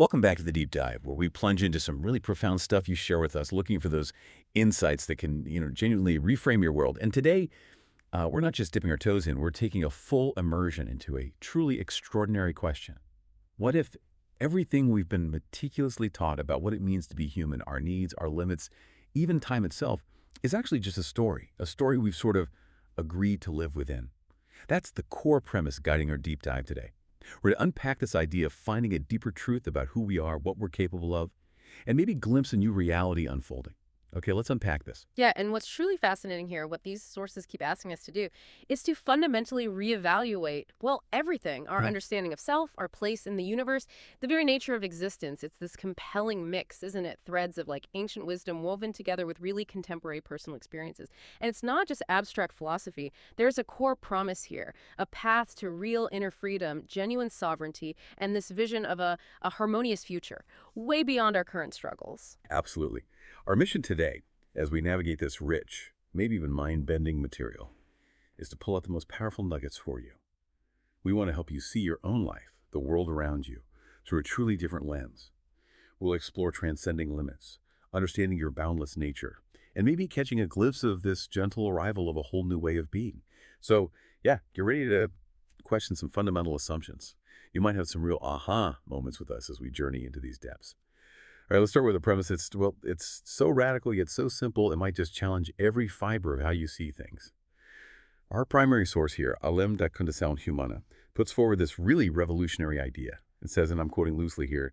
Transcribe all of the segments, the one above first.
Welcome back to the Deep Dive, where we plunge into some really profound stuff you share with us, looking for those insights that can, genuinely reframe your world. And today, we're not just dipping our toes in, we're taking a full immersion into a truly extraordinary question. What if everything we've been meticulously taught about what it means to be human, our needs, our limits, even time itself, is actually just a story we've sort of agreed to live within? That's the core premise guiding our deep dive today. We're to unpack this idea of finding a deeper truth about who we are, what we're capable of, and maybe glimpse a new reality unfolding. Okay, let's unpack this. Yeah, and what's truly fascinating here, what these sources keep asking us to do, is to fundamentally reevaluate, well, everything, our Yeah. understanding of self, our place in the universe, the very nature of existence. It's this compelling mix, isn't it? Threads of like ancient wisdom woven together with really contemporary personal experiences. And it's not just abstract philosophy. There's a core promise here, a path to real inner freedom, genuine sovereignty, and this vision of a harmonious future, way beyond our current struggles. Absolutely. Our mission today, as we navigate this rich, maybe even mind-bending material, is to pull out the most powerful nuggets for you. We want to help you see your own life, the world around you, through a truly different lens. We'll explore transcending limits, understanding your boundless nature, and maybe catching a glimpse of this gentle arrival of a whole new way of being. So, yeah, get ready to question some fundamental assumptions. You might have some real aha moments with us as we journey into these depths. All right, let's start with a premise. It's so radical yet so simple, it might just challenge every fiber of how you see things. Our primary source here, Alem da Condição Humana, puts forward this really revolutionary idea. It says, and I'm quoting loosely here,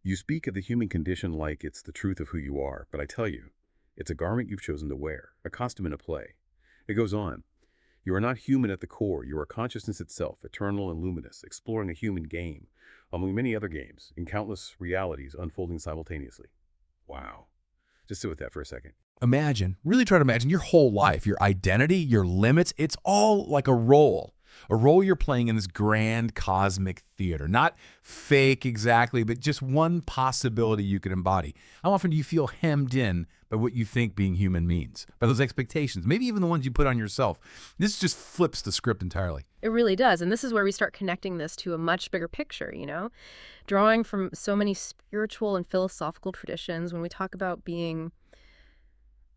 "You speak of the human condition like it's the truth of who you are, but I tell you, it's a garment you've chosen to wear, a costume in a play." It goes on, "You are not human at the core. You are consciousness itself, eternal and luminous, exploring a human game, among many other games, in countless realities unfolding simultaneously." Wow. Just sit with that for a second. Really try to imagine your whole life, your identity, your limits. It's all like a role you're playing in this grand cosmic theater. Not fake exactly, but just one possibility you could embody. How often do you feel hemmed in by what you think being human means, by those expectations, maybe even the ones you put on yourself? This just flips the script entirely. It really does. And this is where we start connecting this to a much bigger picture, drawing from so many spiritual and philosophical traditions when we talk about being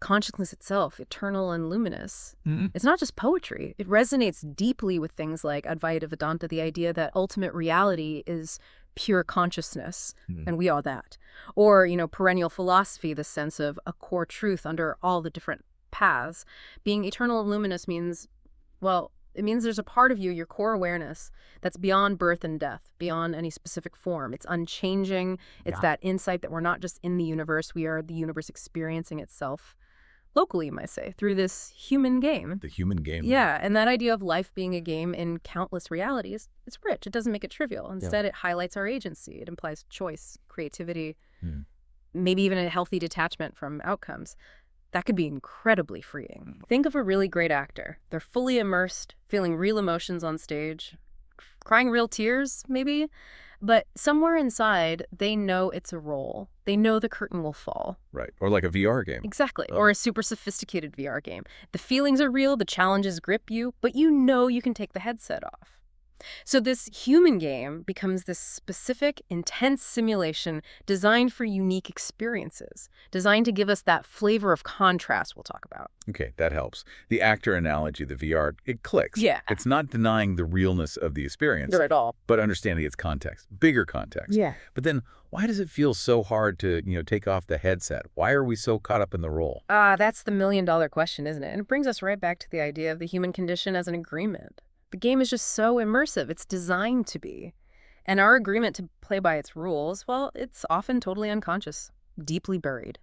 consciousness itself, eternal and luminous. It's not just poetry. It resonates deeply with things like Advaita Vedanta, the idea that ultimate reality is pure consciousness, and we are that. Or, perennial philosophy, the sense of a core truth under all the different paths. Being eternal and luminous means, well, it means there's a part of you, your core awareness, that's beyond birth and death, beyond any specific form. It's unchanging. It's Yeah. that insight that we're not just in the universe, we are the universe experiencing itself locally, you might say, through this human game. The human game. Yeah, and that idea of life being a game in countless realities, it's rich. It doesn't make it trivial. Instead, it highlights our agency. It implies choice, creativity, maybe even a healthy detachment from outcomes. That could be incredibly freeing. Think of a really great actor. They're fully immersed, feeling real emotions on stage, crying real tears, maybe. But somewhere inside, they know it's a role. They know the curtain will fall. Right. Or like a VR game. Exactly. Or a super sophisticated VR game. The feelings are real, the challenges grip you, but you know you can take the headset off. So this human game becomes this specific, intense simulation designed for unique experiences, designed to give us that flavor of contrast we'll talk about. Okay, that helps. The actor analogy, the VR, it clicks. Yeah. It's not denying the realness of the experience, Not at all. but understanding its context, bigger context. Yeah. But then why does it feel so hard to, take off the headset? Why are we so caught up in the role? That's the million-dollar question, isn't it? And it brings us right back to the idea of the human condition as an agreement. The game is just so immersive. It's designed to be. And our agreement to play by its rules, well, it's often totally unconscious, deeply buried.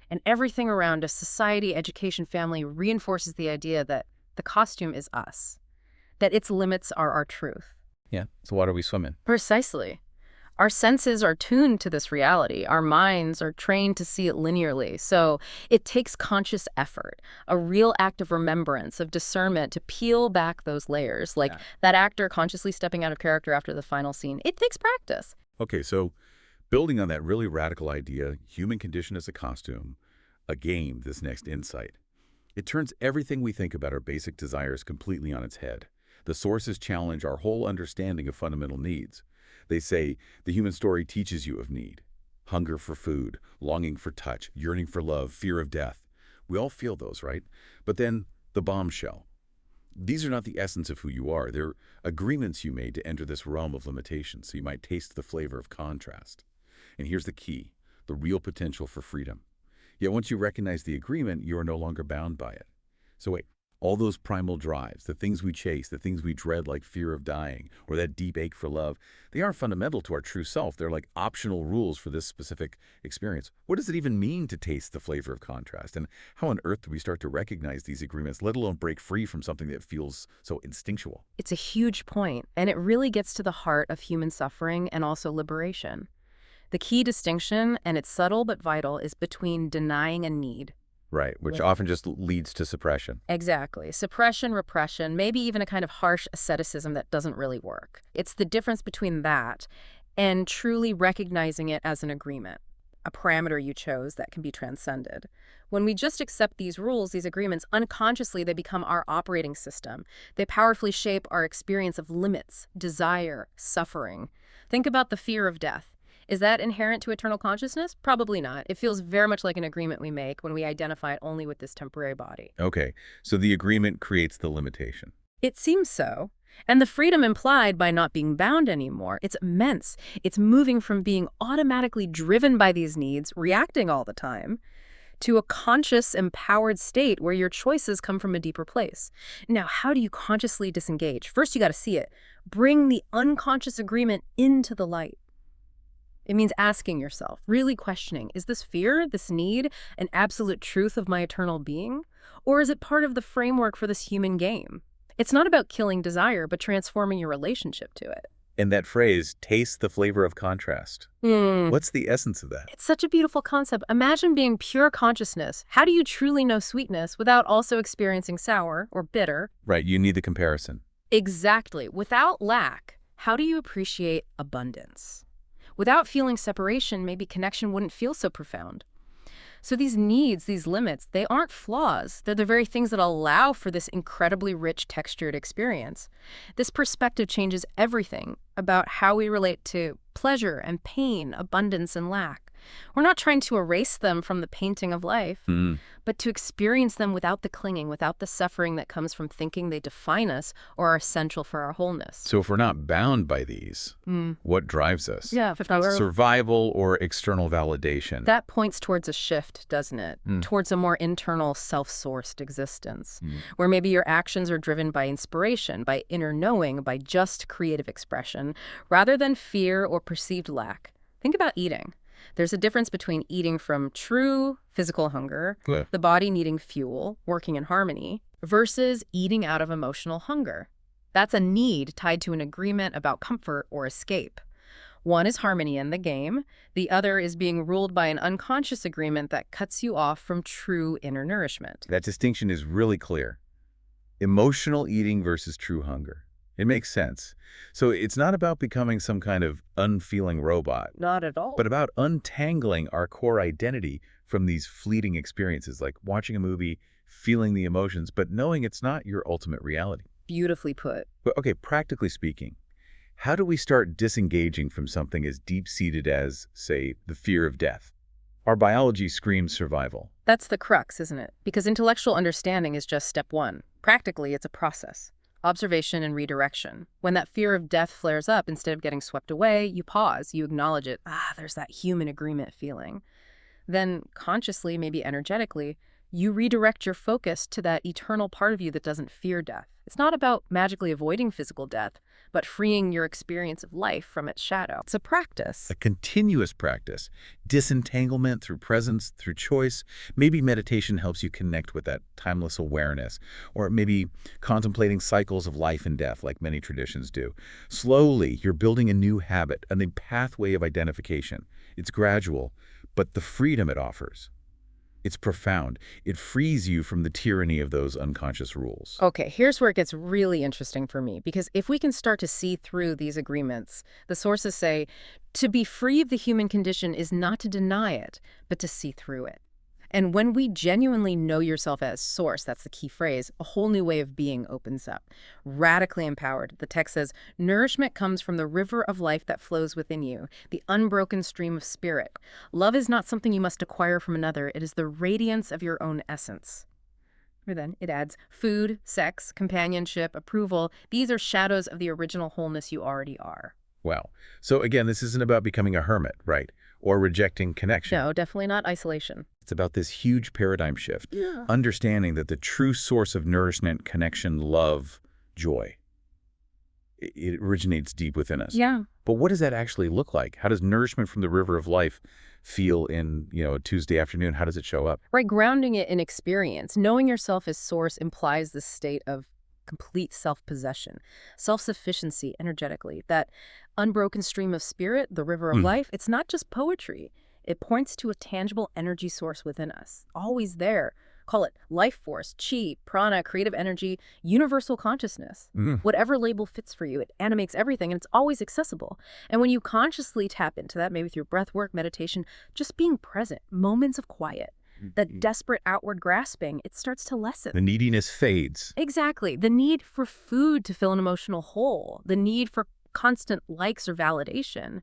And everything around us, society, education, family, reinforces the idea that the costume is us, that its limits are our truth. Yeah, so why do we swim in? Precisely. Our senses are tuned to this reality. Our minds are trained to see it linearly. So it takes conscious effort, a real act of remembrance, of discernment to peel back those layers, like that actor consciously stepping out of character after the final scene. It takes practice. Okay, so building on that really radical idea, human condition as a costume, a game, this next insight, it turns everything we think about our basic desires completely on its head. The sources challenge our whole understanding of fundamental needs. They say the human story teaches you of need. Hunger for food, longing for touch, yearning for love, fear of death. We all feel those, right? But then the bombshell. These are not the essence of who you are. They're agreements you made to enter this realm of limitation, so you might taste the flavor of contrast. And here's the key, the real potential for freedom. Yet once you recognize the agreement, you are no longer bound by it. So wait, all those primal drives, the things we chase, the things we dread like fear of dying, or that deep ache for love, they aren't fundamental to our true self. They're like optional rules for this specific experience. What does it even mean to taste the flavor of contrast? And how on earth do we start to recognize these agreements, let alone break free from something that feels so instinctual? It's a huge point, and it really gets to the heart of human suffering and also liberation. The key distinction, and it's subtle but vital, is between denying a need. Right, which often just leads to suppression. Exactly. Suppression, repression, maybe even a kind of harsh asceticism that doesn't really work. It's the difference between that and truly recognizing it as an agreement, a parameter you chose that can be transcended. When we just accept these rules, these agreements, unconsciously they become our operating system. They powerfully shape our experience of limits, desire, suffering. Think about the fear of death. Is that inherent to eternal consciousness? Probably not. It feels very much like an agreement we make when we identify it only with this temporary body. Okay, so the agreement creates the limitation. It seems so. And the freedom implied by not being bound anymore, it's immense. It's moving from being automatically driven by these needs, reacting all the time, to a conscious, empowered state where your choices come from a deeper place. Now, how do you consciously disengage? First, you got to see it. Bring the unconscious agreement into the light. It means asking yourself, really questioning, is this fear, this need, an absolute truth of my eternal being? Or is it part of the framework for this human game? It's not about killing desire, but transforming your relationship to it. And that phrase, taste the flavor of contrast. What's the essence of that? It's such a beautiful concept. Imagine being pure consciousness. How do you truly know sweetness without also experiencing sour or bitter? Right, you need the comparison. Exactly. Without lack, how do you appreciate abundance? Without feeling separation, maybe connection wouldn't feel so profound. So these needs, these limits, they aren't flaws. They're the very things that allow for this incredibly rich, textured experience. This perspective changes everything about how we relate to pleasure and pain, abundance and lack. We're not trying to erase them from the painting of life, but to experience them without the clinging, without the suffering that comes from thinking they define us or are essential for our wholeness. So if we're not bound by these, what drives us? Yeah, Survival or external validation? that points towards a shift, doesn't it? Towards a more internal, self-sourced existence, where maybe your actions are driven by inspiration, by inner knowing, by just creative expression, rather than fear or perceived lack. Think about eating. There's a difference between eating from true physical hunger, the body needing fuel, working in harmony, versus eating out of emotional hunger. That's a need tied to an agreement about comfort or escape. One is harmony in the game. The other is being ruled by an unconscious agreement that cuts you off from true inner nourishment. That distinction is really clear. Emotional eating versus true hunger. It makes sense. So it's not about becoming some kind of unfeeling robot, Not at all. but about untangling our core identity from these fleeting experiences, like watching a movie, feeling the emotions, but knowing it's not your ultimate reality. Beautifully put. But okay, practically speaking, how do we start disengaging from something as deep-seated as, say, the fear of death? Our biology screams survival. That's the crux, isn't it? Because intellectual understanding is just step one. Practically, it's a process. Observation and redirection. When that fear of death flares up, instead of getting swept away, you pause, you acknowledge it. There's that human agreement feeling. Then consciously, maybe energetically, you redirect your focus to that eternal part of you that doesn't fear death. It's not about magically avoiding physical death, but freeing your experience of life from its shadow. It's a practice. A continuous practice. Disentanglement through presence, through choice. Maybe meditation helps you connect with that timeless awareness. Or maybe contemplating cycles of life and death, like many traditions do. Slowly, you're building a new habit, a new pathway of identification. It's gradual, but the freedom it offers, it's profound. It frees you from the tyranny of those unconscious rules. Okay, here's where it gets really interesting for me, because if we can start to see through these agreements, the sources say, to be free of the human condition is not to deny it, but to see through it. And when we genuinely know yourself as source, that's the key phrase, a whole new way of being opens up. Radically empowered. The text says, nourishment comes from the river of life that flows within you, the unbroken stream of spirit. Love is not something you must acquire from another. It is the radiance of your own essence. Or then it adds food, sex, companionship, approval. These are shadows of the original wholeness you already are. Wow. So again, this isn't about becoming a hermit, right? Or rejecting connection. No, definitely not isolation. It's about this huge paradigm shift. Understanding that the true source of nourishment, connection, love, joy, it originates deep within us. Yeah. But what does that actually look like? How does nourishment from the river of life feel in, a Tuesday afternoon? How does it show up? Right, grounding it in experience. Knowing yourself as source implies this state of complete self-possession, self-sufficiency energetically. That unbroken stream of spirit, the river of life, it's not just poetry. It points to a tangible energy source within us, always there. Call it life force, chi, prana, creative energy, universal consciousness. Whatever label fits for you, it animates everything and it's always accessible. And when you consciously tap into that, maybe through breath work, meditation, just being present, moments of quiet, that desperate outward grasping, it starts to lessen. The neediness fades. Exactly. The need for food to fill an emotional hole, the need for constant likes or validation,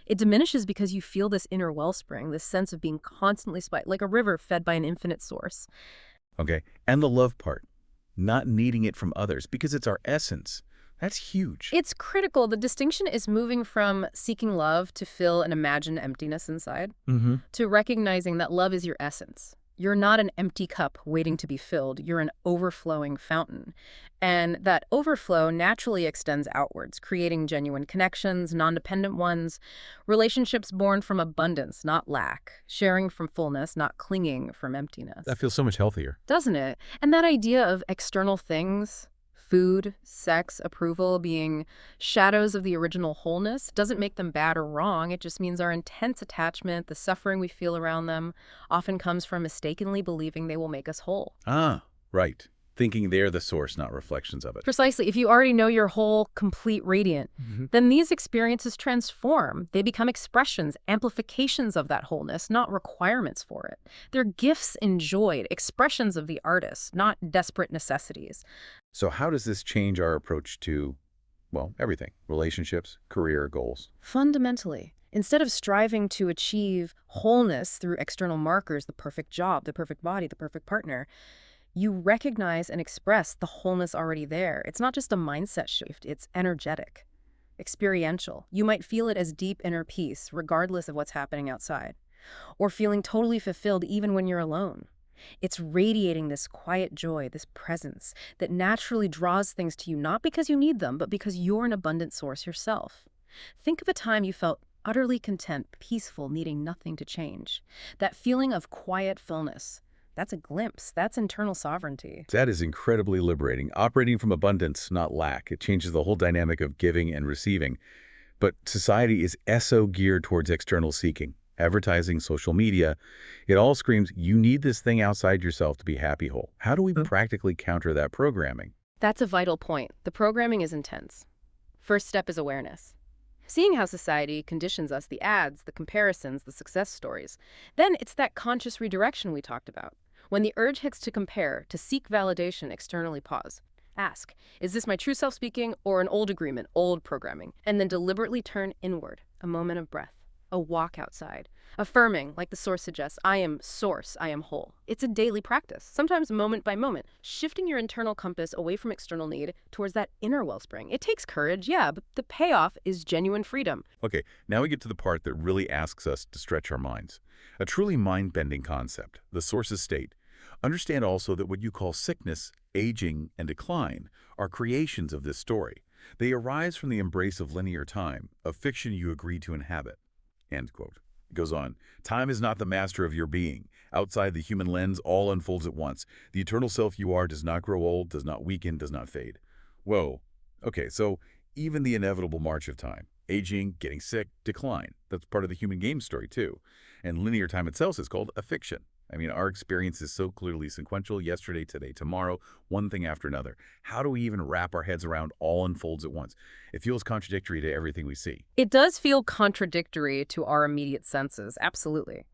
it diminishes because you feel this inner wellspring, this sense of being constantly supplied, like a river fed by an infinite source. Okay. And the love part, not needing it from others because it's our essence. That's huge. It's critical. The distinction is moving from seeking love to fill an imagined emptiness inside to recognizing that love is your essence. You're not an empty cup waiting to be filled. You're an overflowing fountain. And that overflow naturally extends outwards, creating genuine connections, non-dependent ones, relationships born from abundance, not lack, sharing from fullness, not clinging from emptiness. That feels so much healthier. Doesn't it? And that idea of external things, food, sex, approval being shadows of the original wholeness doesn't make them bad or wrong. It just means our intense attachment, the suffering we feel around them, often comes from mistakenly believing they will make us whole. Ah, right. Thinking they're the source, not reflections of it. Precisely. If you already know you're whole, complete, radiant, then these experiences transform. They become expressions, amplifications of that wholeness, not requirements for it. They're gifts enjoyed, expressions of the artist, not desperate necessities. So how does this change our approach to, everything? Relationships, career, goals? Fundamentally, instead of striving to achieve wholeness through external markers, the perfect job, the perfect body, the perfect partner, you recognize and express the wholeness already there. It's not just a mindset shift, it's energetic, experiential. You might feel it as deep inner peace, regardless of what's happening outside, or feeling totally fulfilled even when you're alone. It's radiating this quiet joy, this presence that naturally draws things to you, not because you need them, but because you're an abundant source yourself. Think of a time you felt utterly content, peaceful, needing nothing to change. That feeling of quiet fullness. That's a glimpse. That's internal sovereignty. That is incredibly liberating. Operating from abundance, not lack. It changes the whole dynamic of giving and receiving. But society is geared towards external seeking. Advertising, social media, it all screams, you need this thing outside yourself to be happy whole. How do we practically counter that programming? That's a vital point. The programming is intense. First step is awareness. Seeing how society conditions us, the ads, the comparisons, the success stories. Then it's that conscious redirection we talked about. When the urge hits to compare, to seek validation, externally pause. Ask, is this my true self speaking or an old agreement, old programming? And then deliberately turn inward, a moment of breath, a walk outside, affirming, like the source suggests, I am source, I am whole. It's a daily practice, sometimes moment by moment, shifting your internal compass away from external need towards that inner wellspring. It takes courage, yeah, but the payoff is genuine freedom. Okay, now we get to the part that really asks us to stretch our minds. A truly mind-bending concept, the source's state. Understand also that what you call sickness, aging, and decline are creations of this story. They arise from the embrace of linear time, a fiction you agree to inhabit. End quote. It goes on, time is not the master of your being. Outside the human lens, all unfolds at once. The eternal self you are does not grow old, does not weaken, does not fade. Whoa. Okay, so even the inevitable march of time, aging, getting sick, decline, that's part of the human game story too. And linear time itself is called a fiction. I mean, our experience is so clearly sequential, yesterday, today, tomorrow, one thing after another. How do we even wrap our heads around all unfolds at once? It feels contradictory to everything we see. It does feel contradictory to our immediate senses, absolutely.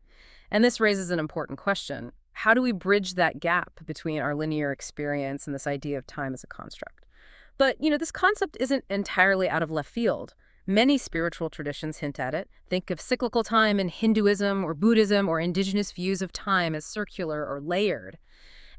And this raises an important question. How do we bridge that gap between our linear experience and this idea of time as a construct? But, this concept isn't entirely out of left field. Many spiritual traditions hint at it. Think of cyclical time in Hinduism or Buddhism, or indigenous views of time as circular or layered.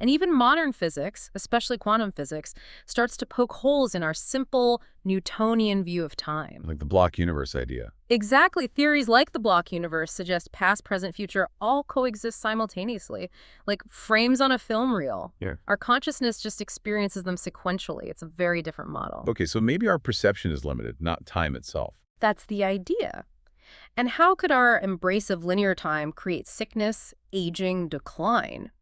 And even modern physics, especially quantum physics, starts to poke holes in our simple Newtonian view of time. Like the block universe idea. Exactly. Theories like the block universe suggest past, present, future all coexist simultaneously, like frames on a film reel. Yeah. Our consciousness just experiences them sequentially. It's a very different model. Okay, so maybe our perception is limited, not time itself. That's the idea. And how could our embrace of linear time create sickness, aging, decline?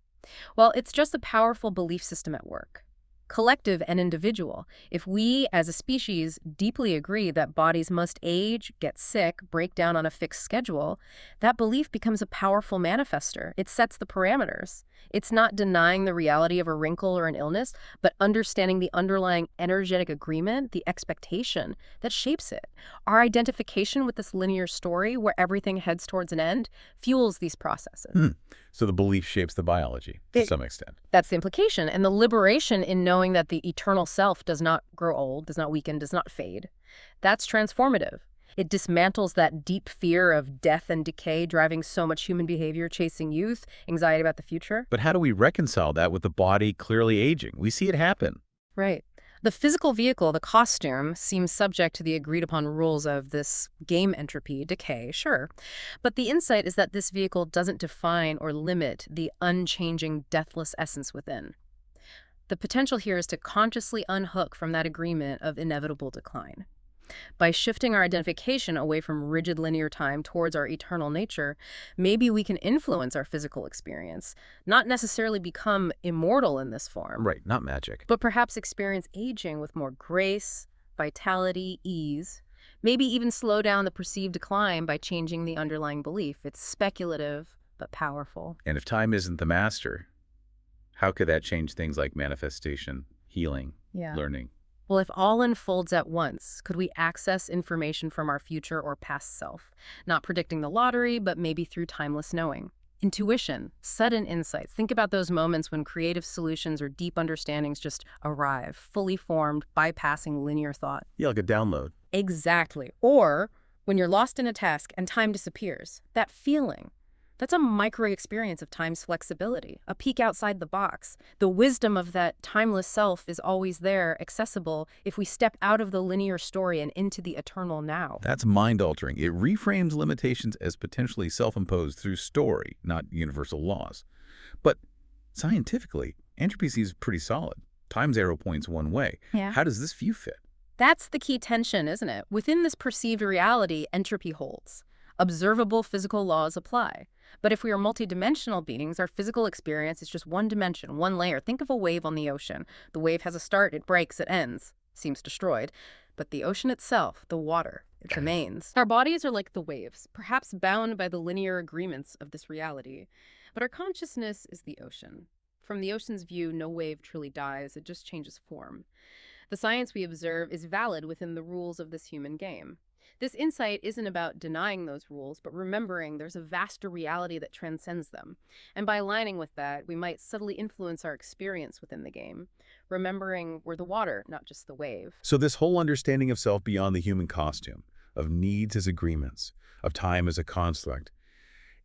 Well, it's just a powerful belief system at work. Collective and individual. If we, as a species, deeply agree that bodies must age, get sick, break down on a fixed schedule, that belief becomes a powerful manifester. It sets the parameters. It's not denying the reality of a wrinkle or an illness, but understanding the underlying energetic agreement, the expectation that shapes it. Our identification with this linear story, where everything heads towards an end, fuels these processes. So the belief shapes the biology to some extent. That's the implication. And the liberation in knowing that the eternal self does not grow old, does not weaken, does not fade. That's transformative. It dismantles that deep fear of death and decay driving so much human behavior, chasing youth, anxiety about the future. But how do we reconcile that with the body clearly aging? We see it happen. Right. The physical vehicle, the costume, seems subject to the agreed-upon rules of this game entropy, decay, sure. But the insight is that this vehicle doesn't define or limit the unchanging, deathless essence within. The potential here is to consciously unhook from that agreement of inevitable decline. By shifting our identification away from rigid linear time towards our eternal nature, maybe we can influence our physical experience, not necessarily become immortal in this form. Right, not magic. But perhaps experience aging with more grace, vitality, ease, maybe even slow down the perceived decline by changing the underlying belief. It's speculative, but powerful. And if time isn't the master, how could that change things like manifestation, healing, learning? Well, if all unfolds at once, could we access information from our future or past self? Not predicting the lottery, but maybe through timeless knowing. Intuition, sudden insights. Think about those moments when creative solutions or deep understandings just arrive, fully formed, bypassing linear thought. Yeah, like a download. Exactly. Or when you're lost in a task and time disappears, that feeling. That's a micro-experience of time's flexibility, a peek outside the box. The wisdom of that timeless self is always there, accessible, if we step out of the linear story and into the eternal now. That's mind-altering. It reframes limitations as potentially self-imposed through story, not universal laws. But scientifically, entropy seems pretty solid. Time's arrow points one way. Yeah. How does this view fit? That's the key tension, isn't it? Within this perceived reality, entropy holds. Observable physical laws apply. But if we are multidimensional beings, our physical experience is just one dimension, one layer. Think of a wave on the ocean. The wave has a start, it breaks, it ends, seems destroyed. But the ocean itself, the water, it remains. Our bodies are like the waves, perhaps bound by the linear agreements of this reality. But our consciousness is the ocean. From the ocean's view, no wave truly dies, it just changes form. The science we observe is valid within the rules of this human game. This insight isn't about denying those rules, but remembering there's a vaster reality that transcends them. And by aligning with that, we might subtly influence our experience within the game, remembering we're the water, not just the wave. So this whole understanding of self beyond the human costume, of needs as agreements, of time as a construct,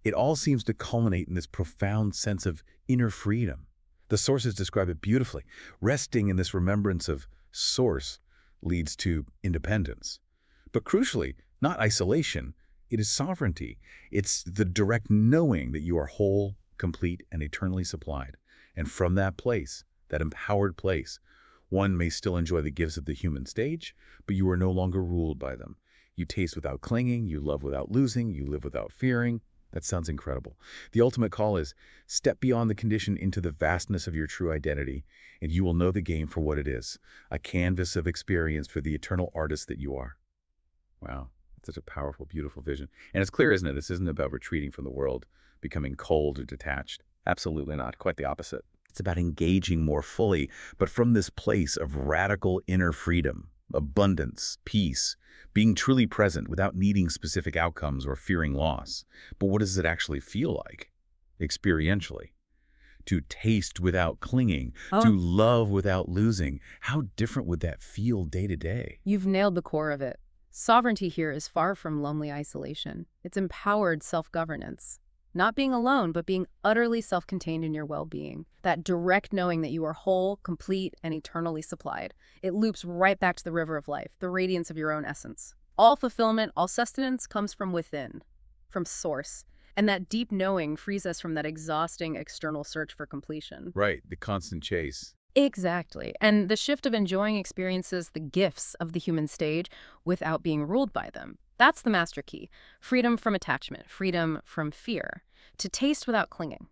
it all seems to culminate in this profound sense of inner freedom. The sources describe it beautifully. Resting in this remembrance of source leads to independence. But crucially, not isolation, it is sovereignty. It's the direct knowing that you are whole, complete, and eternally supplied. And from that place, that empowered place, one may still enjoy the gifts of the human stage, but you are no longer ruled by them. You taste without clinging, you love without losing, you live without fearing. That sounds incredible. The ultimate call is, step beyond the condition into the vastness of your true identity, and you will know the game for what it is, a canvas of experience for the eternal artist that you are. Wow, that's such a powerful, beautiful vision. And it's clear, isn't it? This isn't about retreating from the world, becoming cold or detached. Absolutely not. Quite the opposite. It's about engaging more fully, but from this place of radical inner freedom, abundance, peace, being truly present without needing specific outcomes or fearing loss. But what does it actually feel like? Experientially. to taste without clinging, Oh, to love without losing. How different would that feel day to day? you've nailed the core of it. Sovereignty here is far from lonely isolation. It's empowered self-governance. Not being alone, but being utterly self-contained in your well-being. That direct knowing that you are whole, complete, and eternally supplied. It loops right back to the river of life, the radiance of your own essence. All fulfillment, all sustenance comes from within, from source. And that deep knowing frees us from that exhausting external search for completion. Right, the constant chase. Exactly. And the shift of enjoying experiences, the gifts of the human stage, without being ruled by them. That's the master key. Freedom from attachment, freedom from fear. To taste without clinging.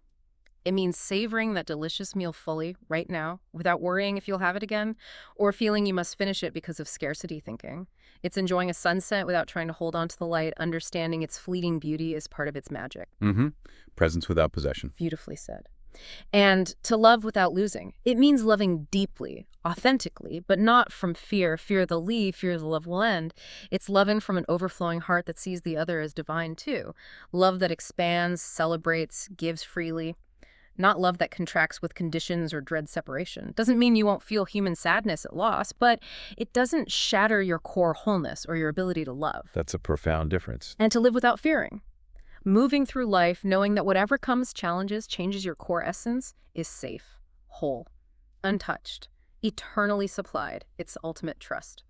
It means savoring that delicious meal fully, right now, without worrying if you'll have it again, or feeling you must finish it because of scarcity thinking. It's enjoying a sunset without trying to hold on to the light, understanding its fleeting beauty is part of its magic. Mm-hmm. Presence without possession. Beautifully said. And to love without losing. It means loving deeply, authentically, but not from fear. Fear they'll leave, fear the love will end. It's loving from an overflowing heart that sees the other as divine too. Love that expands, celebrates, gives freely. Not love that contracts with conditions or dread separation. Doesn't mean you won't feel human sadness at loss, but it doesn't shatter your core wholeness or your ability to love. That's a profound difference. And to live without fearing. Moving through life, knowing that whatever comes, challenges, changes your core essence, is safe, whole, untouched, eternally supplied. It's ultimate trust.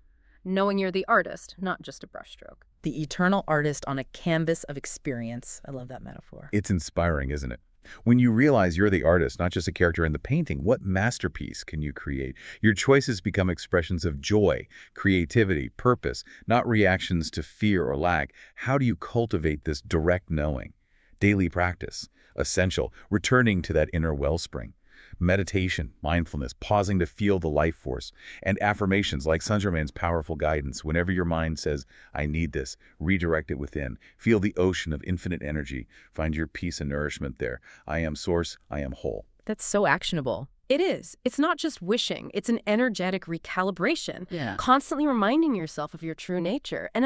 Knowing you're the artist, not just a brushstroke. The eternal artist on a canvas of experience. I love that metaphor. It's inspiring, isn't it? When you realize you're the artist, not just a character in the painting, what masterpiece can you create? Your choices become expressions of joy, creativity, purpose, not reactions to fear or lack. How do you cultivate this direct knowing? Daily practice, essential, returning to that inner wellspring. Meditation, mindfulness, pausing to feel the life force, and affirmations like Saint Germain's powerful guidance. Whenever your mind says, I need this, redirect it within. Feel the ocean of infinite energy. Find your peace and nourishment there. I am source, I am whole. That's so actionable. It is. It's not just wishing. It's an energetic recalibration. Yeah. Constantly reminding yourself of your true nature. And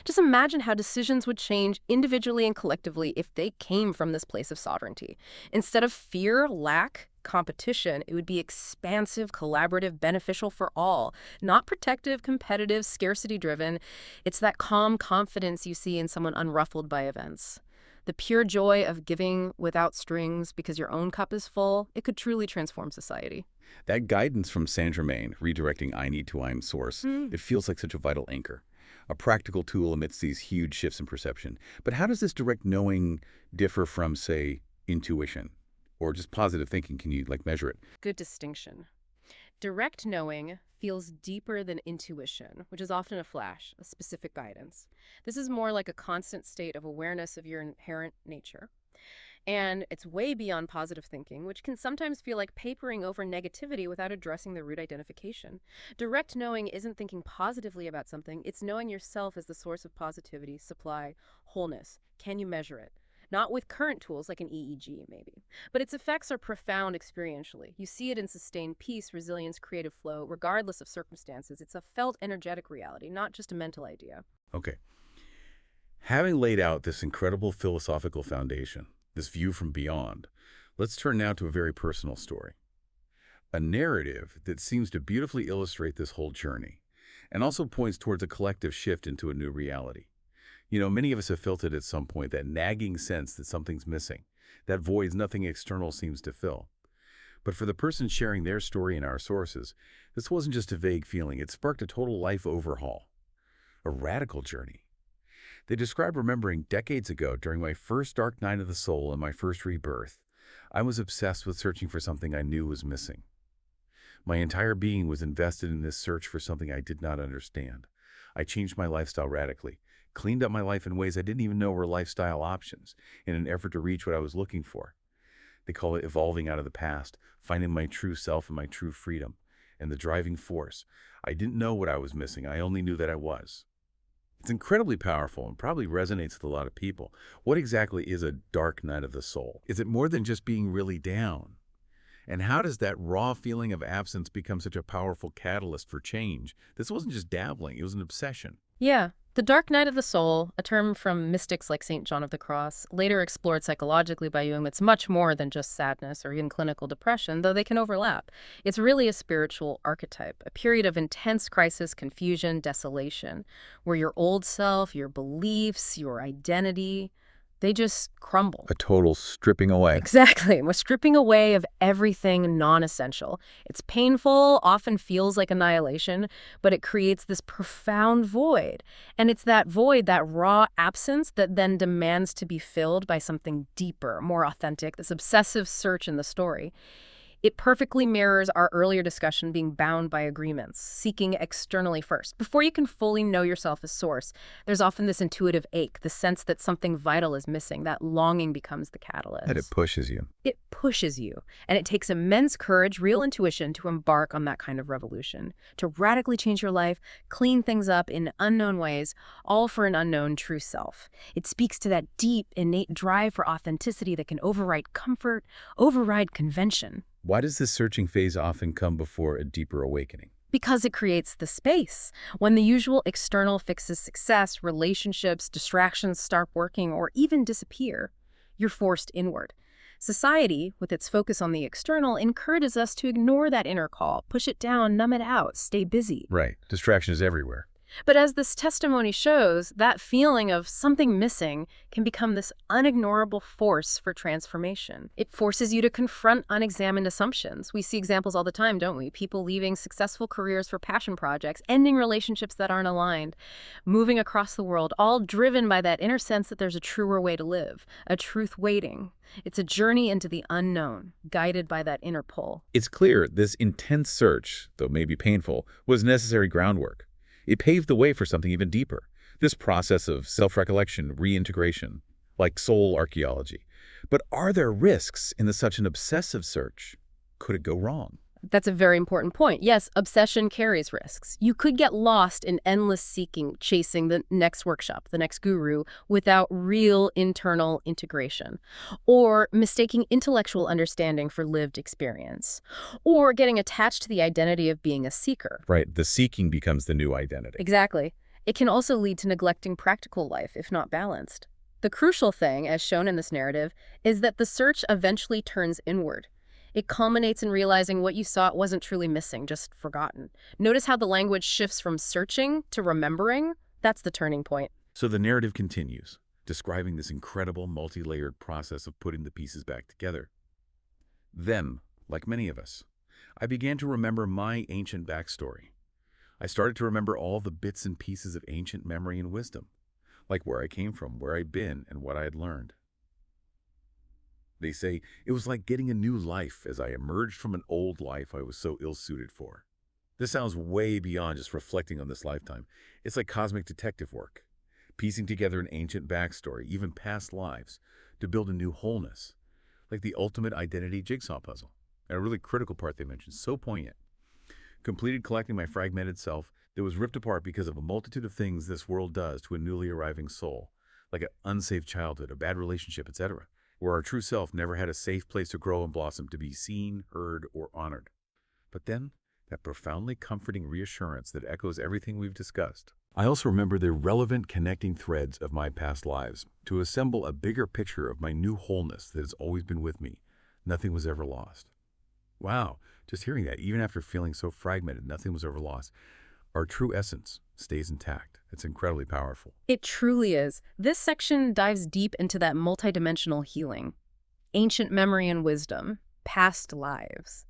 just imagine how decisions would change individually and collectively if they came from this place of sovereignty. Instead of fear, lack, competition, it would be expansive, collaborative, beneficial for all. Not protective, competitive, scarcity-driven. It's that calm confidence you see in someone unruffled by events. The pure joy of giving without strings because your own cup is full, it could truly transform society. That guidance from Saint Germain, redirecting I need to I am source, it feels like such a vital anchor. A practical tool amidst these huge shifts in perception. But how does this direct knowing differ from, say, intuition? Or just positive thinking? Can you, measure it? Good distinction. Direct knowing feels deeper than intuition, which is often a flash, a specific guidance. This is more like a constant state of awareness of your inherent nature. And it's way beyond positive thinking, which can sometimes feel like papering over negativity without addressing the root identification. Direct knowing isn't thinking positively about something, it's knowing yourself as the source of positivity, supply, wholeness. Can you measure it? Not with current tools like an EEG, maybe. But its effects are profound experientially. You see it in sustained peace, resilience, creative flow, regardless of circumstances. It's a felt energetic reality, not just a mental idea. Okay. Having laid out this incredible philosophical foundation, this view from beyond, let's turn now to a very personal story. A narrative that seems to beautifully illustrate this whole journey, and also points towards a collective shift into a new reality. You know, many of us have felt it at some point, that nagging sense that something's missing, that void nothing external seems to fill. But for the person sharing their story in our sources, this wasn't just a vague feeling. It sparked a total life overhaul, a radical journey. They describe remembering decades ago, during my first dark night of the soul and my first rebirth, I was obsessed with searching for something I knew was missing. My entire being was invested in this search for something I did not understand. I changed my lifestyle radically, cleaned up my life in ways I didn't even know were lifestyle options, in an effort to reach what I was looking for. They call it evolving out of the past, finding my true self and my true freedom, and the driving force. I didn't know what I was missing. I only knew that I was. It's incredibly powerful and probably resonates with a lot of people. What exactly is a dark night of the soul? Is it more than just being really down? And how does that raw feeling of absence become such a powerful catalyst for change? This wasn't just dabbling, it was an obsession. Yeah, The dark night of the soul, a term from mystics like St. John of the Cross, later explored psychologically by Jung, it's much more than just sadness or even clinical depression, though they can overlap. It's really a spiritual archetype, a period of intense crisis, confusion, desolation, where your old self, your beliefs, your identity, they just crumble. A total stripping away. Exactly. We're stripping away of everything non-essential. It's painful, often feels like annihilation, but it creates this profound void. And it's that void, that raw absence, that then demands to be filled by something deeper, more authentic, this obsessive search in the story. It perfectly mirrors our earlier discussion being bound by agreements, seeking externally first. Before you can fully know yourself as source, there's often this intuitive ache, the sense that something vital is missing. That longing becomes the catalyst. And it pushes you. It pushes you, and it takes immense courage, real intuition, to embark on that kind of revolution, to radically change your life, clean things up in unknown ways, all for an unknown true self. It speaks to that deep, innate drive for authenticity that can override comfort, override convention. Why does this searching phase often come before a deeper awakening? Because it creates the space. When the usual external fixes success, relationships, distractions start working or even disappear, you're forced inward. Society, with its focus on the external, encourages us to ignore that inner call, push it down, numb it out, stay busy. Right. Distraction is everywhere. But as this testimony shows, that feeling of something missing can become this unignorable force for transformation. It forces you to confront unexamined assumptions. We see examples all the time, don't we? People leaving successful careers for passion projects, ending relationships that aren't aligned, moving across the world, all driven by that inner sense that there's a truer way to live, a truth waiting. It's a journey into the unknown, guided by that inner pull. It's clear this intense search, though maybe painful, was necessary groundwork. It paved the way for something even deeper. This process of self-recollection, reintegration, like soul archaeology. But are there risks in such an obsessive search? Could it go wrong? That's a very important point. Yes, obsession carries risks. You could get lost in endless seeking, chasing the next workshop, the next guru, without real internal integration. Or mistaking intellectual understanding for lived experience. Or getting attached to the identity of being a seeker. Right, the seeking becomes the new identity. Exactly. It can also lead to neglecting practical life if not balanced. The crucial thing, as shown in this narrative, is that the search eventually turns inward. It culminates in realizing what you sought wasn't truly missing, just forgotten. Notice how the language shifts from searching to remembering? That's the turning point. So the narrative continues, describing this incredible multi-layered process of putting the pieces back together. Then, like many of us, I began to remember my ancient backstory. I started to remember all the bits and pieces of ancient memory and wisdom, like where I came from, where I'd been, and what I had learned. They say it was like getting a new life as I emerged from an old life I was so ill-suited for. This sounds way beyond just reflecting on this lifetime. It's like cosmic detective work, piecing together an ancient backstory, even past lives, to build a new wholeness, like the ultimate identity jigsaw puzzle. And a really critical part they mentioned, so poignant. Completed collecting my fragmented self that was ripped apart because of a multitude of things this world does to a newly arriving soul, like an unsafe childhood, a bad relationship, etc., where our true self never had a safe place to grow and blossom, to be seen, heard, or honored. But then, that profoundly comforting reassurance that echoes everything we've discussed. I also remember the relevant connecting threads of my past lives to assemble a bigger picture of my new wholeness that has always been with me. Nothing was ever lost. Wow, just hearing that, even after feeling so fragmented, nothing was ever lost. Our true essence stays intact. It's incredibly powerful. It truly is. This section dives deep into that multidimensional healing, ancient memory and wisdom, past lives.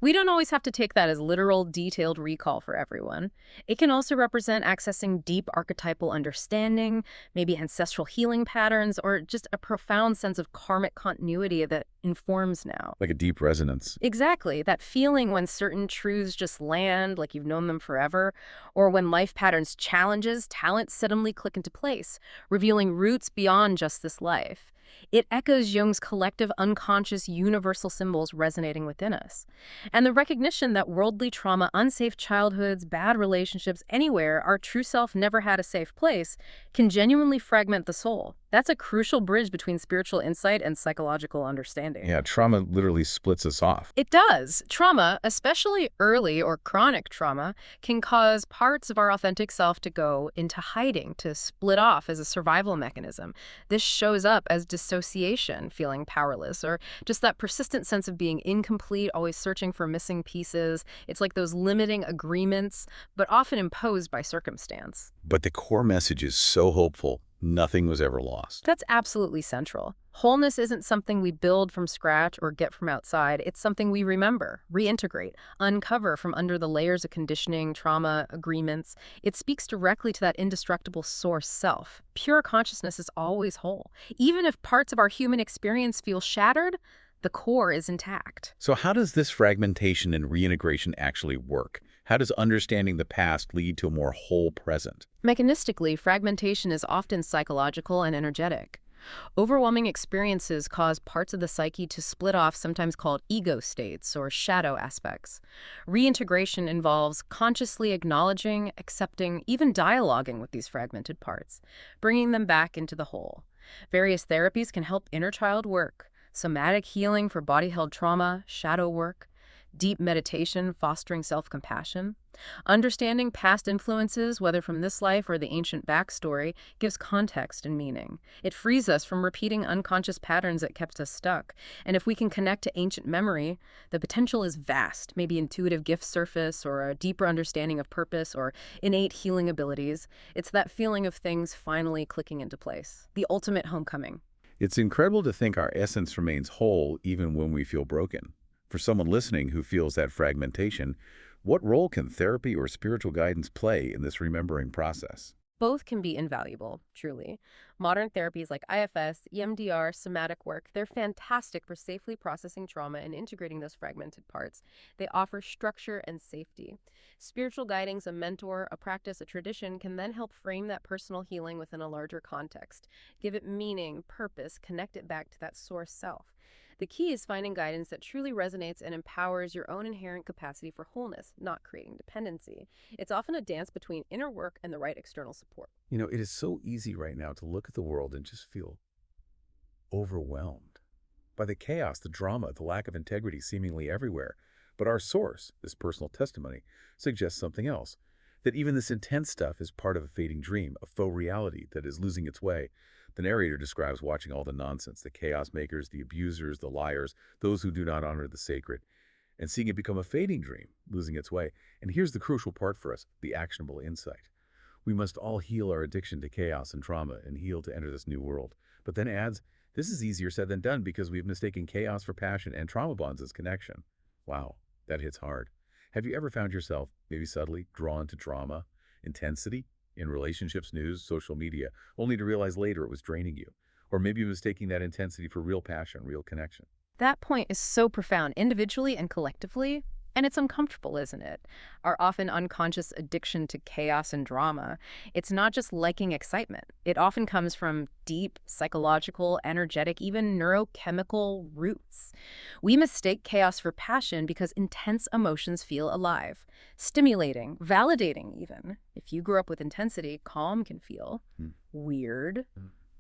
We don't always have to take that as literal, detailed recall for everyone. It can also represent accessing deep archetypal understanding, maybe ancestral healing patterns, or just a profound sense of karmic continuity that informs now. Like a deep resonance. Exactly. That feeling when certain truths just land like you've known them forever, or when life patterns, challenges, talents suddenly click into place, revealing roots beyond just this life. It echoes Jung's collective unconscious universal symbols resonating within us. And the recognition that worldly trauma, unsafe childhoods, bad relationships, anywhere our true self never had a safe place, can genuinely fragment the soul. That's a crucial bridge between spiritual insight and psychological understanding. understanding. Yeah, trauma literally splits us off. It does. Trauma, especially early or chronic trauma, can cause parts of our authentic self to go into hiding, to split off as a survival mechanism. This shows up as dissociation, feeling powerless, or just that persistent sense of being incomplete, always searching for missing pieces. It's like those limiting agreements, but often imposed by circumstance. But the core message is so hopeful. Nothing was ever lost. That's absolutely central. Wholeness isn't something we build from scratch or get from outside. It's something we remember, reintegrate, uncover from under the layers of conditioning, trauma, agreements. It speaks directly to that indestructible source self. Pure consciousness is always whole. Even if parts of our human experience feel shattered, the core is intact. So how does this fragmentation and reintegration actually work? How does understanding the past lead to a more whole present? Mechanistically, fragmentation is often psychological and energetic. Overwhelming experiences cause parts of the psyche to split off, sometimes called ego states or shadow aspects. Reintegration involves consciously acknowledging, accepting, even dialoguing with these fragmented parts, bringing them back into the whole. Various therapies can help inner child work, somatic healing for body-held trauma, shadow work, deep meditation fostering self-compassion. Understanding past influences, whether from this life or the ancient backstory, gives context and meaning. It frees us from repeating unconscious patterns that kept us stuck. And if we can connect to ancient memory, the potential is vast. Maybe intuitive gift surface or a deeper understanding of purpose or innate healing abilities. It's that feeling of things finally clicking into place. The ultimate homecoming. It's incredible to think our essence remains whole even when we feel broken. For someone listening who feels that fragmentation, what role can therapy or spiritual guidance play in this remembering process? Both can be invaluable, truly. Modern therapies like IFS, EMDR, somatic work, they're fantastic for safely processing trauma and integrating those fragmented parts. They offer structure and safety. Spiritual guidings, a mentor, a practice, a tradition can then help frame that personal healing within a larger context, give it meaning, purpose, connect it back to that source self. The key is finding guidance that truly resonates and empowers your own inherent capacity for wholeness, not creating dependency. It's often a dance between inner work and the right external support. You know, it is so easy right now to look at the world and just feel overwhelmed by the chaos, the drama, the lack of integrity seemingly everywhere. But our source, this personal testimony, suggests something else, that even this intense stuff is part of a fading dream, a faux reality that is losing its way. The narrator describes watching all the nonsense, the chaos makers, the abusers, the liars, those who do not honor the sacred, and seeing it become a fading dream, losing its way. And here's the crucial part for us, the actionable insight. We must all heal our addiction to chaos and trauma and heal to enter this new world. But then adds, this is easier said than done because we've mistaken chaos for passion and trauma bonds as connection. Wow, that hits hard. Have you ever found yourself, maybe subtly, drawn to trauma, intensity, in relationships, news, social media, only to realize later it was draining you? Or maybe mistaking that intensity for real passion, real connection. That point is so profound, individually and collectively, and it's uncomfortable, isn't it? Our often unconscious addiction to chaos and drama. It's not just liking excitement. It often comes from deep, psychological, energetic, even neurochemical roots. We mistake chaos for passion because intense emotions feel alive, stimulating, validating even. If you grew up with intensity, calm can feel weird,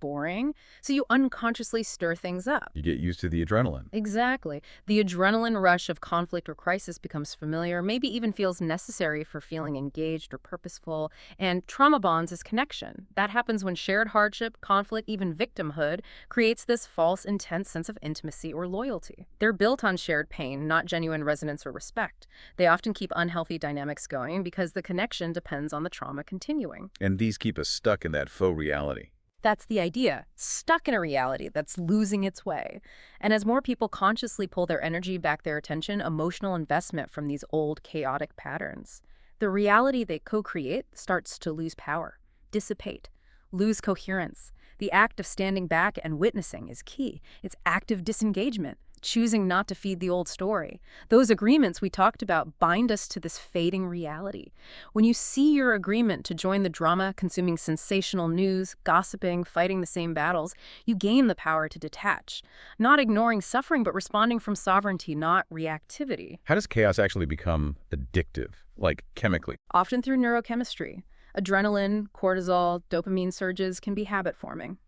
boring, so you unconsciously stir things up. You get used to the adrenaline. Exactly. The adrenaline rush of conflict or crisis becomes familiar, maybe even feels necessary for feeling engaged or purposeful. And trauma bonds is connection. That happens when shared hardship, conflict, even victimhood creates this false, intense sense of intimacy or loyalty. They're built on shared pain, not genuine resonance or respect. They often keep unhealthy dynamics going because the connection depends on the trauma continuing. And these keep us stuck in that faux reality. That's the idea, stuck in a reality that's losing its way. And as more people consciously pull their energy back, their attention, emotional investment from these old chaotic patterns, the reality they co-create starts to lose power, dissipate, lose coherence. The act of standing back and witnessing is key. It's active disengagement, choosing not to feed the old story. Those agreements we talked about bind us to this fading reality. When you see your agreement to join the drama, consuming sensational news, gossiping, fighting the same battles, you gain the power to detach. Not ignoring suffering, but responding from sovereignty, not reactivity. How does chaos actually become addictive, like chemically? Often through neurochemistry. Adrenaline, cortisol, dopamine surges can be habit-forming.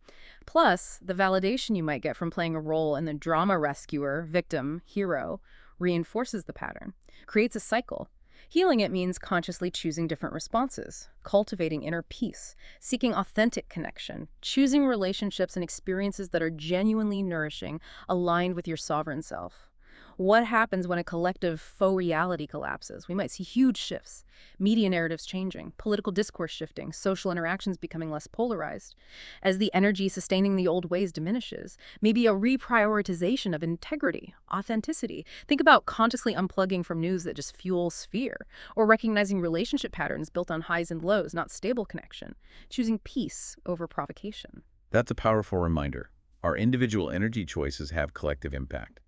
Plus, the validation you might get from playing a role in the drama rescuer, victim, hero reinforces the pattern, creates a cycle. Healing it means consciously choosing different responses, cultivating inner peace, seeking authentic connection, choosing relationships and experiences that are genuinely nourishing, aligned with your sovereign self. What happens when a collective faux reality collapses? We might see huge shifts, media narratives changing, political discourse shifting, social interactions becoming less polarized. As the energy sustaining the old ways diminishes, maybe a reprioritization of integrity, authenticity. Think about consciously unplugging from news that just fuels fear, or recognizing relationship patterns built on highs and lows, not stable connection, choosing peace over provocation. That's a powerful reminder. Our individual energy choices have collective impact.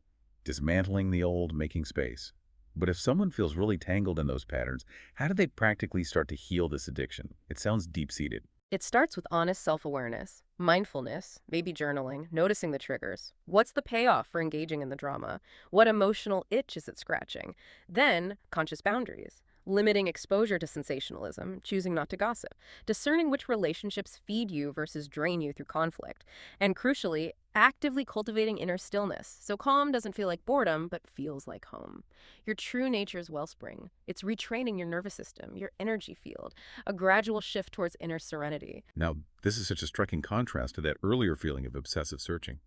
Dismantling the old, making space. But if someone feels really tangled in those patterns, how do they practically start to heal this addiction? It sounds deep-seated. It starts with honest self-awareness, mindfulness, maybe journaling, noticing the triggers. What's the payoff for engaging in the drama? What emotional itch is it scratching? Then, conscious boundaries. Limiting exposure to sensationalism, choosing not to gossip, discerning which relationships feed you versus drain you through conflict, and crucially, actively cultivating inner stillness, so calm doesn't feel like boredom, but feels like home. Your true nature's wellspring. It's retraining your nervous system, your energy field, a gradual shift towards inner serenity. Now, this is such a striking contrast to that earlier feeling of obsessive searching.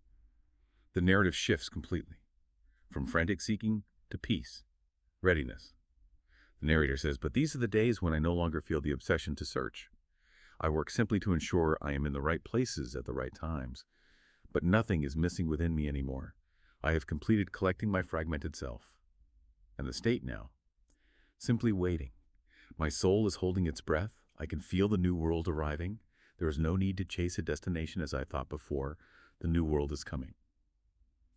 The narrative shifts completely, from frantic seeking to peace, readiness. The narrator says, but these are the days when I no longer feel the obsession to search. I work simply to ensure I am in the right places at the right times. But nothing is missing within me anymore. I have completed collecting my fragmented self. And the state now, simply waiting. My soul is holding its breath. I can feel the new world arriving. There is no need to chase a destination as I thought before. The new world is coming.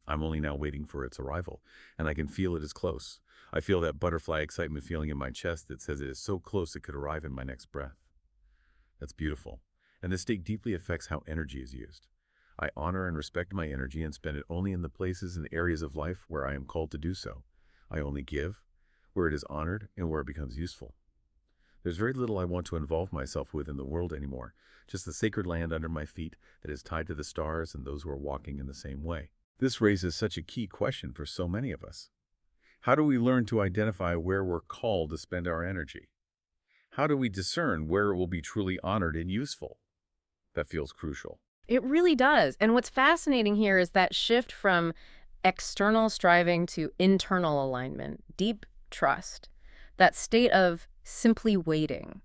I'm only now waiting for its arrival, and I can feel it is close. I feel that butterfly excitement feeling in my chest that says it is so close it could arrive in my next breath. That's beautiful, and this state deeply affects how energy is used. I honor and respect my energy and spend it only in the places and areas of life where I am called to do so. I only give where it is honored and where it becomes useful. There's very little I want to involve myself with in the world anymore, just the sacred land under my feet that is tied to the stars and those who are walking in the same way. This raises such a key question for so many of us. How do we learn to identify where we're called to spend our energy? How do we discern where it will be truly honored and useful? That feels crucial. It really does. And what's fascinating here is that shift from external striving to internal alignment, deep trust, that state of simply waiting.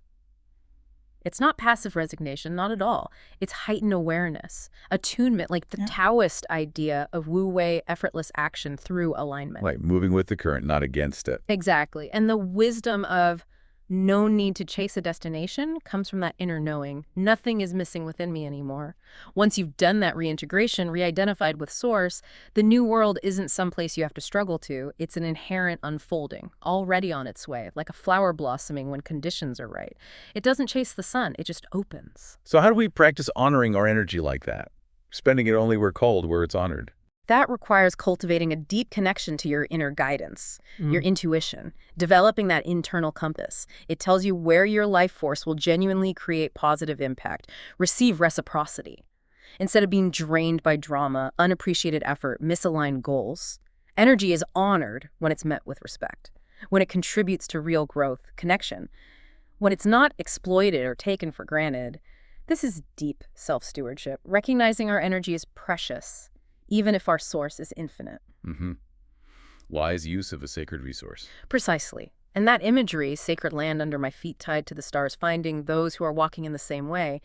It's not passive resignation, not at all. It's heightened awareness, attunement, like the Taoist idea of wu-wei, effortless action through alignment. Like moving with the current, not against it. Exactly. And the wisdom of no need to chase a destination comes from that inner knowing. Nothing is missing within me anymore. Once you've done that reintegration, re-identified with source, the new world isn't someplace you have to struggle to. It's an inherent unfolding, already on its way, like a flower blossoming when conditions are right. It doesn't chase the sun, it just opens. So how do we practice honoring our energy like that? Spending it only where called, where it's honored. That requires cultivating a deep connection to your inner guidance, your intuition, developing that internal compass. It tells you where your life force will genuinely create positive impact, receive reciprocity. Instead of being drained by drama, unappreciated effort, misaligned goals, energy is honored when it's met with respect, when it contributes to real growth, connection, when it's not exploited or taken for granted. This is deep self-stewardship, recognizing our energy is precious, even if our source is infinite. Wise use of a sacred resource. Precisely. And that imagery, sacred land under my feet tied to the stars, finding those who are walking in the same way,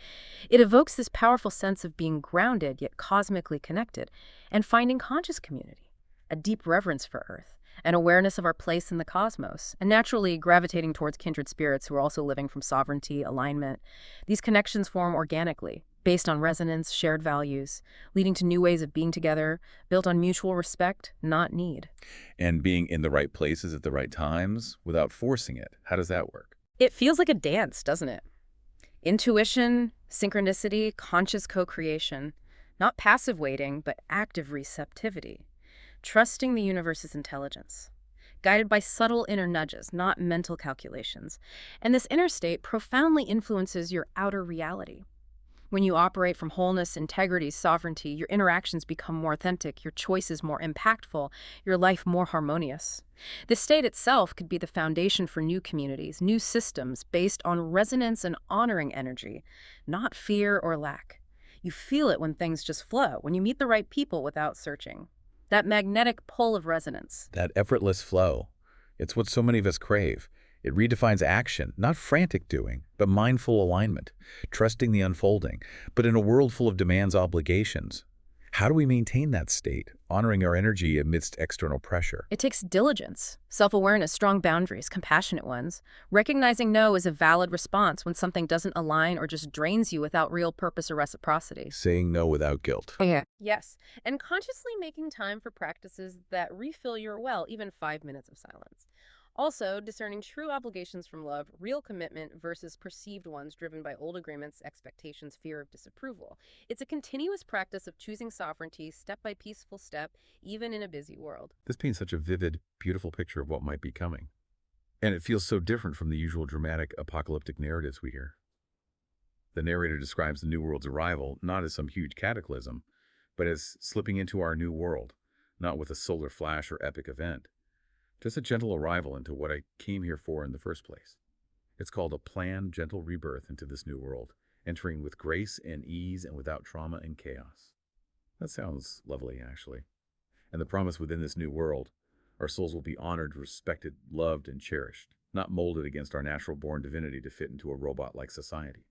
it evokes this powerful sense of being grounded yet cosmically connected and finding conscious community, a deep reverence for Earth, an awareness of our place in the cosmos, and naturally gravitating towards kindred spirits who are also living from sovereignty, alignment. These connections form organically, based on resonance, shared values, leading to new ways of being together, built on mutual respect, not need. And being in the right places at the right times without forcing it. How does that work? It feels like a dance, doesn't it? Intuition, synchronicity, conscious co-creation, not passive waiting, but active receptivity. Trusting the universe's intelligence, guided by subtle inner nudges, not mental calculations. And this inner state profoundly influences your outer reality. When you operate from wholeness, integrity, sovereignty, your interactions become more authentic, your choices more impactful, your life more harmonious. This state itself could be the foundation for new communities, new systems based on resonance and honoring energy, not fear or lack. You feel it when things just flow, when you meet the right people without searching. That magnetic pull of resonance. That effortless flow. It's what so many of us crave. It redefines action, not frantic doing, but mindful alignment, trusting the unfolding. But in a world full of demands, obligations, how do we maintain that state, honoring our energy amidst external pressure? It takes diligence, self-awareness, strong boundaries, compassionate ones. Recognizing no is a valid response when something doesn't align or just drains you without real purpose or reciprocity. Saying no without guilt. Yeah. Yes, and consciously making time for practices that refill your well, even 5 minutes of silence. Also, discerning true obligations from love, real commitment versus perceived ones driven by old agreements, expectations, fear of disapproval. It's a continuous practice of choosing sovereignty step by peaceful step, even in a busy world. This paints such a vivid, beautiful picture of what might be coming. And it feels so different from the usual dramatic apocalyptic narratives we hear. The narrator describes the New World's arrival not as some huge cataclysm, but as slipping into our new world, not with a solar flash or epic event. Just a gentle arrival into what I came here for in the first place. It's called a planned, gentle rebirth into this new world, entering with grace and ease and without trauma and chaos. That sounds lovely, actually. And the promise within this new world, our souls will be honored, respected, loved, and cherished, not molded against our natural-born divinity to fit into a robot-like society.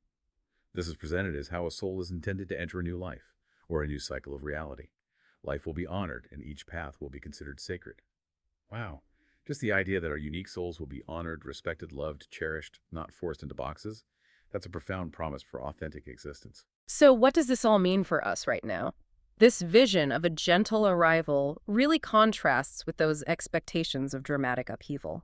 This is presented as how a soul is intended to enter a new life, or a new cycle of reality. Life will be honored, and each path will be considered sacred. Wow. Just the idea that our unique souls will be honored, respected, loved, cherished, not forced into boxes, that's a profound promise for authentic existence. So what does this all mean for us right now? This vision of a gentle arrival really contrasts with those expectations of dramatic upheaval.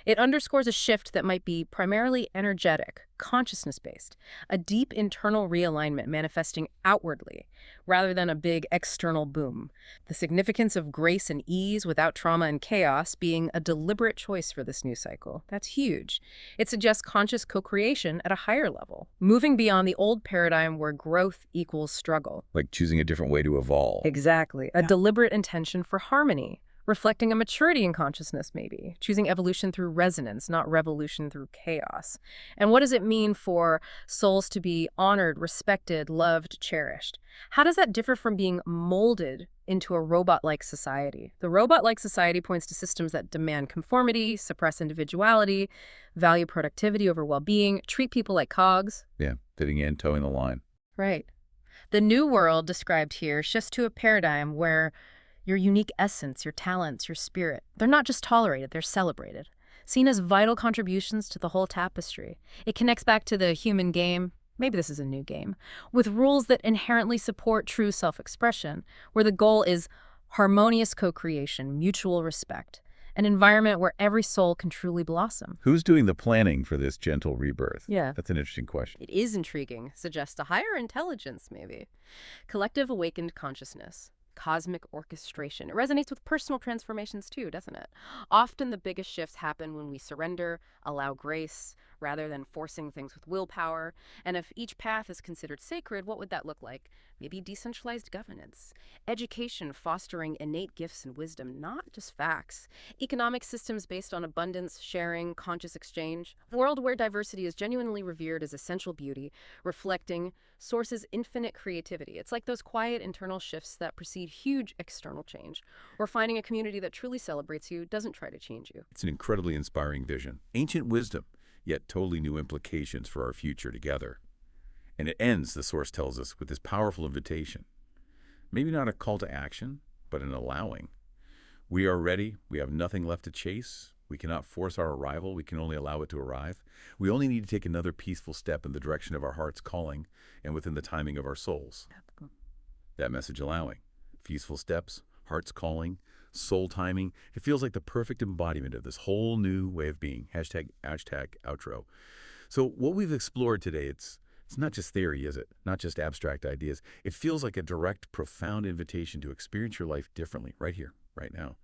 It underscores a shift that might be primarily energetic, consciousness-based, a deep internal realignment manifesting outwardly, rather than a big external boom. The significance of grace and ease without trauma and chaos being a deliberate choice for this new cycle. That's huge. It suggests conscious co-creation at a higher level, moving beyond the old paradigm where growth equals struggle. Like choosing a different way to evolve. Exactly. A deliberate intention for harmony, reflecting a maturity in consciousness maybe, choosing evolution through resonance, not revolution through chaos. And what does it mean for souls to be honored, respected, loved, cherished? How does that differ from being molded into a robot-like society? The robot-like society points to systems that demand conformity, suppress individuality, value productivity over well-being, treat people like cogs. Yeah, fitting in, towing the line. Right. The new world described here shifts to a paradigm where your unique essence, your talents, your spirit, they're not just tolerated, they're celebrated, seen as vital contributions to the whole tapestry. It connects back to the human game, maybe this is a new game, with rules that inherently support true self-expression, where the goal is harmonious co-creation, mutual respect, an environment where every soul can truly blossom. Who's doing the planning for this gentle rebirth? Yeah. That's an interesting question. It is intriguing, suggests a higher intelligence, maybe. Collective awakened consciousness. Cosmic orchestration. It resonates with personal transformations too, doesn't it? Often the biggest shifts happen when we surrender, allow grace, rather than forcing things with willpower. And if each path is considered sacred, what would that look like? Maybe decentralized governance. Education fostering innate gifts and wisdom, not just facts. Economic systems based on abundance, sharing, conscious exchange. A world where diversity is genuinely revered as essential beauty, reflecting sources infinite creativity. It's like those quiet internal shifts that precede huge external change. Or finding a community that truly celebrates you, doesn't try to change you. It's an incredibly inspiring vision. Ancient wisdom, yet totally new implications for our future together. And it ends, the source tells us, with this powerful invitation. Maybe not a call to action, but an allowing. We are ready. We have nothing left to chase. We cannot force our arrival. We can only allow it to arrive. We only need to take another peaceful step in the direction of our heart's calling and within the timing of our souls. That message allowing. Peaceful steps, heart's calling, soul timing. It feels like the perfect embodiment of this whole new way of being. Hashtag outro. So what we've explored today, it's not just theory, is it? Not just abstract ideas. It feels like a direct, profound invitation to experience your life differently, right here, right now.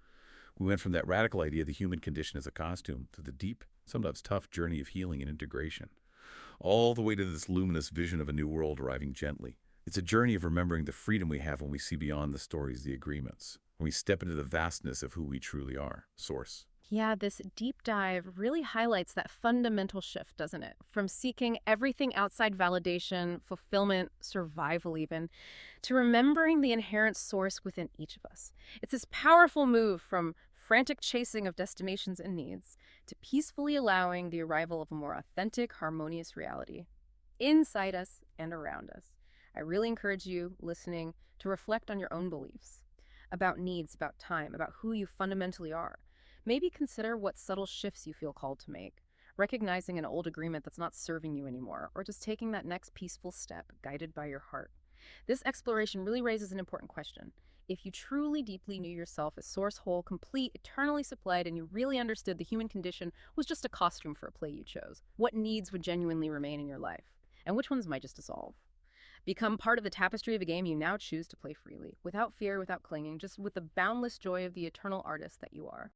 We went from that radical idea of the human condition as a costume to the deep, sometimes tough journey of healing and integration. all the way to this luminous vision of a new world arriving gently. It's a journey of remembering the freedom we have when we see beyond the stories, the agreements, when we step into the vastness of who we truly are, Source. Yeah, this deep dive really highlights that fundamental shift, doesn't it? From seeking everything outside validation, fulfillment, survival even, to remembering the inherent source within each of us. It's this powerful move from frantic chasing of destinations and needs to peacefully allowing the arrival of a more authentic, harmonious reality inside us and around us. I really encourage you, listening, to reflect on your own beliefs about needs, about time, about who you fundamentally are. Maybe consider what subtle shifts you feel called to make, recognizing an old agreement that's not serving you anymore, or just taking that next peaceful step guided by your heart. This exploration really raises an important question. If you truly deeply knew yourself as source whole, complete, eternally supplied, and you really understood the human condition was just a costume for a play you chose, what needs would genuinely remain in your life? And which ones might just dissolve? Become part of the tapestry of a game you now choose to play freely, without fear, without clinging, just with the boundless joy of the eternal artist that you are.